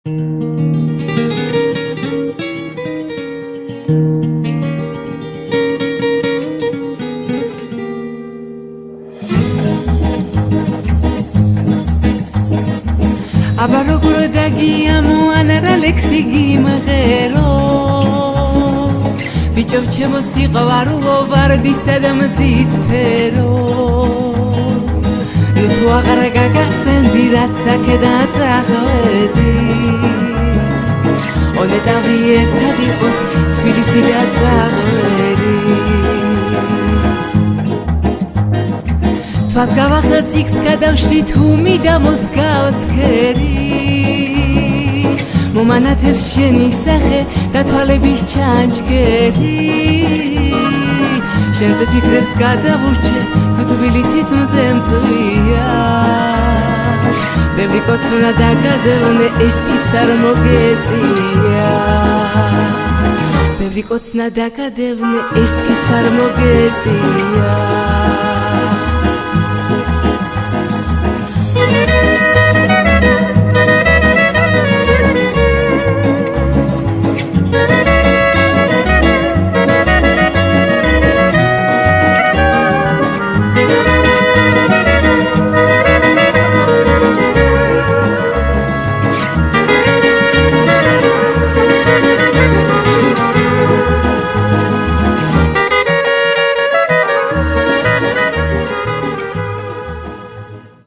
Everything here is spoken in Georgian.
აბა როგორ დაგიამოანარა ლექსი გიმღერო ბიჭო ჩემო სიყვარულო ვარდისა და მზის ფერო ნუ თუ აღარ გაგახსენდი რაც აქედან წახვედი ონეტავი ერთად იყოს თბილისი და წაღვერი თვას გავახელ წიგს გადავშლი თუ მიდა მოსგავს ქერი მომანათებს შენი სახე და თვალების ჩანჩქერი შენზე ფიქრებს გადავურჩე თუ თბილისის მზე მწვია ბევრი კოცნა დაგადევნე ერთიც არ მოგეწია ბევრი კოცნა დაგადევნე ერთიც არ მოგეწია